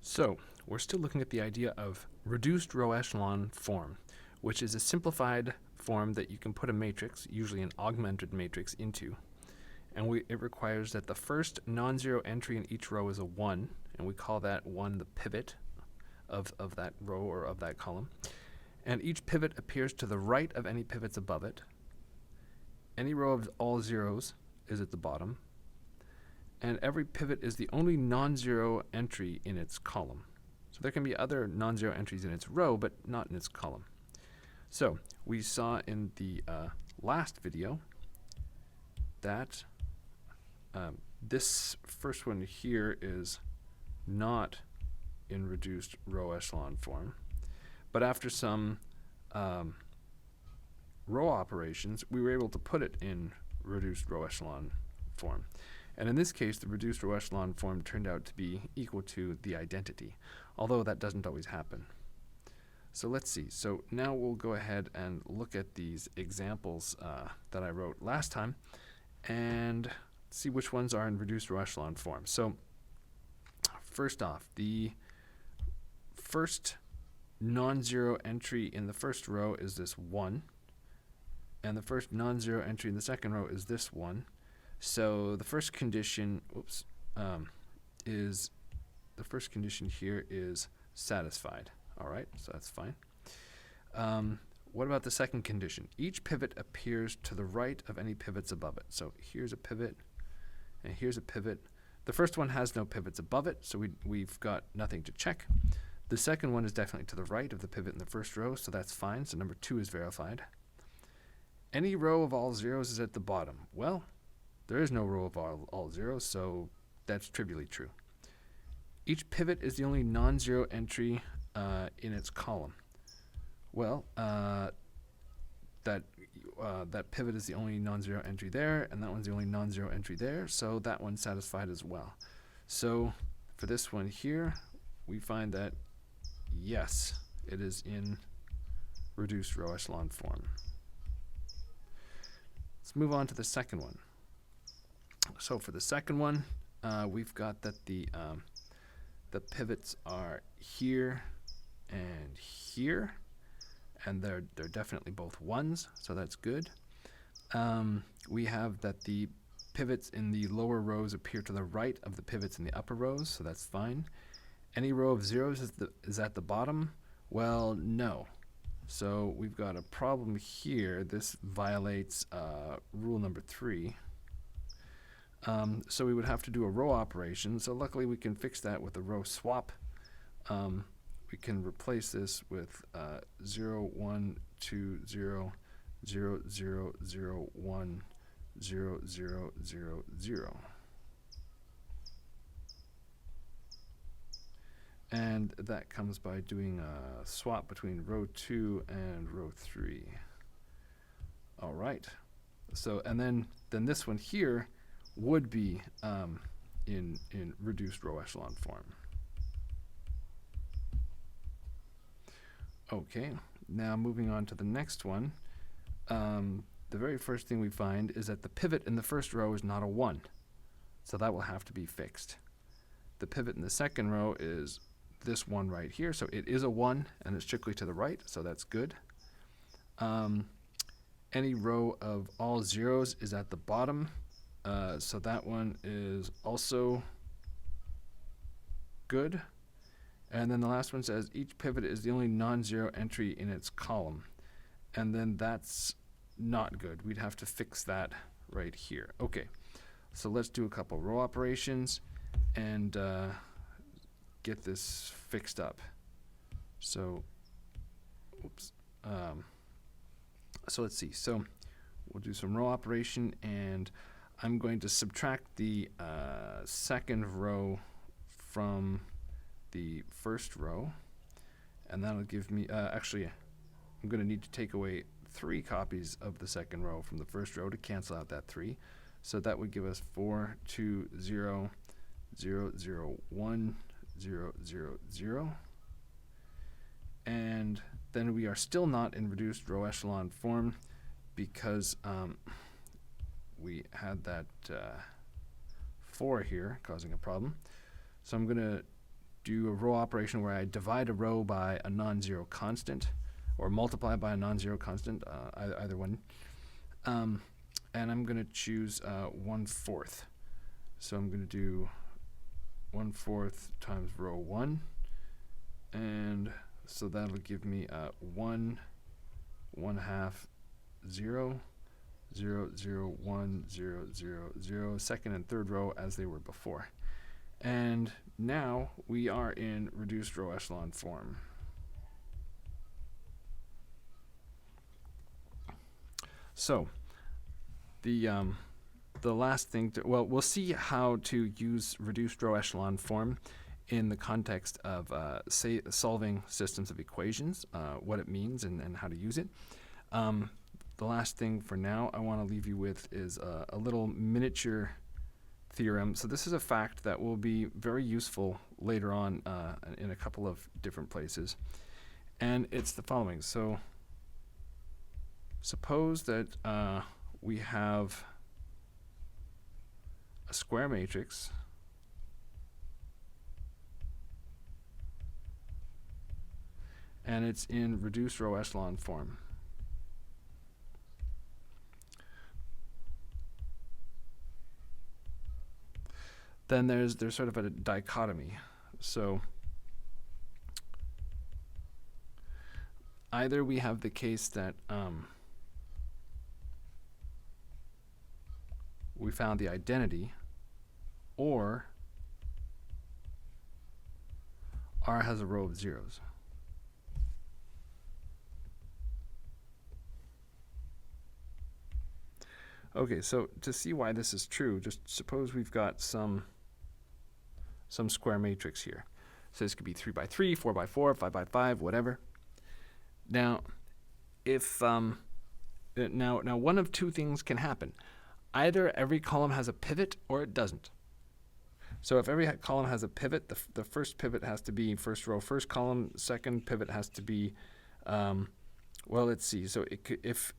So, we're still looking at the idea of reduced row echelon form, which is a simplified form that you can put a matrix, usually an augmented matrix, into. And it requires that the first non-zero entry in each row is a 1, and we call that 1 the pivot of that row or of that column. And each pivot appears to the right of any pivots above it. Any row of all zeros is at the bottom. And every pivot is the only non-zero entry in its column. So there can be other non-zero entries in its row, but not in its column. So we saw in the last video that this first one here is not in reduced row echelon form. But after some row operations, we were able to put it in reduced row echelon form. And in this case, the reduced row echelon form turned out to be equal to the identity, although that doesn't always happen. So let's see. So now we'll go ahead and look at these examples that I wrote last time and see which ones are in reduced row echelon form. So first off, the first non-zero entry in the first row is this 1, and the first non-zero entry in the second row is this 1. So the first condition, is the first condition here is satisfied. All right, so that's fine. What about the second condition? Each pivot appears to the right of any pivots above it. So here's a pivot, and here's a pivot. The first one has no pivots above it, so we've got nothing to check. The second one is definitely to the right of the pivot in the first row, so that's fine. So number 2 is verified. Any row of all zeros is at the bottom. Well, there is no row of all zeros, so that's trivially true. Each pivot is the only non-zero entry in its column. Well, that pivot is the only non-zero entry there, and that one's the only non-zero entry there, so that one's satisfied as well. So for this one here, we find that, yes, it is in reduced row echelon form. Let's move on to the second one. So for the second one, we've got that the pivots are here and here, and they're definitely both 1s, so that's good. We have that the pivots in the lower rows appear to the right of the pivots in the upper rows, so that's fine. Any row of zeros is at the bottom? Well, no. So we've got a problem here. This violates rule number 3. So we would have to do a row operation. So luckily we can fix that with a row swap. We can replace this with 0, 1, 2, 0, 0, 0, 0, 1, 0, 0, 0, 0. And that comes by doing a swap between row 2 and row 3. All right. So, and then this one here would be in reduced row echelon form. Okay, now moving on to the next one. The very first thing we find is that the pivot in the first row is not a 1, so that will have to be fixed. The pivot in the second row is this 1 right here, so it is a 1, and it's strictly to the right, so that's good. Any row of all zeros is at the bottom, so that one is also good. And then the last one says each pivot is the only non-zero entry in its column, and then that's not good. We'd have to fix that right here. Okay, so let's do a couple row operations and get this fixed up. So, so let's see. So we'll do some row operation, and I'm going to subtract the second row from the first row, and that'll give me, actually, I'm going to need to take away 3 copies of the second row from the first row to cancel out that 3. So that would give us 4, 2, 0, 0, 0, 1, 0, 0, 0. And then we are still not in reduced row echelon form because we had that 4 here causing a problem. So I'm going to do a row operation where I divide a row by a non-zero constant, or multiply by a non-zero constant, either one. And I'm going to choose 1/4. So I'm going to do 1/4 times row 1, and so that'll give me 1, 1/2, 0, 0, 0, 1, 0, 0, 0, second and third row as they were before. And now we are in reduced row echelon form. So the last thing well, we'll see how to use reduced row echelon form in the context of say solving systems of equations, what it means and how to use it. The last thing for now I want to leave you with is a little miniature theorem. So this is a fact that will be very useful later on in a couple of different places. And it's the following. So suppose that we have a square matrix and it's in reduced row echelon form. Then there's sort of a dichotomy. So either we have the case that we found the identity, or R has a row of zeros. Okay, so to see why this is true, just suppose we've got some square matrix here. So this could be 3 by 3, 4 by 4, 5 by 5, whatever. Now, if now one of two things can happen. Either every column has a pivot or it doesn't. So if every column has a pivot, the first pivot has to be first row, first column. Second pivot has to be, well, let's see. So it could, it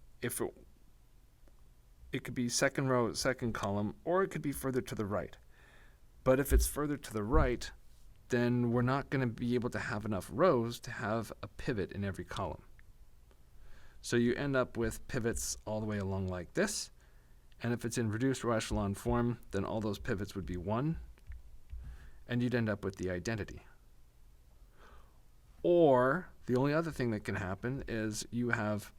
could be second row, second column, or it could be further to the right. But if it's further to the right, then we're not going to be able to have enough rows to have a pivot in every column. So you end up with pivots all the way along like this. And if it's in reduced row echelon form, then all those pivots would be 1. And you'd end up with the identity. Or the only other thing that can happen is you have,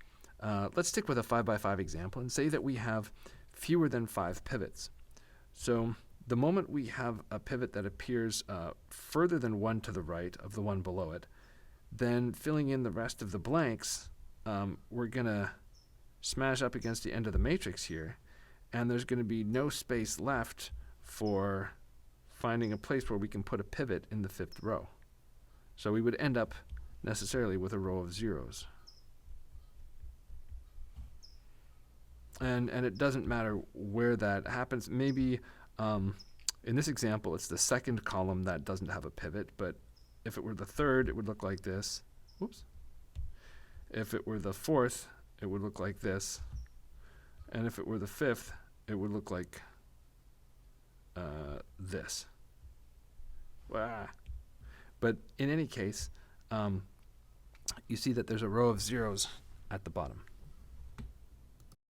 let's stick with a 5 by 5 example and say that we have fewer than 5 pivots. So the moment we have a pivot that appears further than 1 to the right of the one below it, then filling in the rest of the blanks, we're going to smash up against the end of the matrix here, and there's going to be no space left for finding a place where we can put a pivot in the 5th row. So we would end up necessarily with a row of zeros. And it doesn't matter where that happens. Maybe in this example it's the second column that doesn't have a pivot, but if it were the third, it would look like this. Oops. If it were the fourth, it would look like this. And if it were the fifth, it would look like this. Wah. But in any case, you see that there's a row of zeros at the bottom.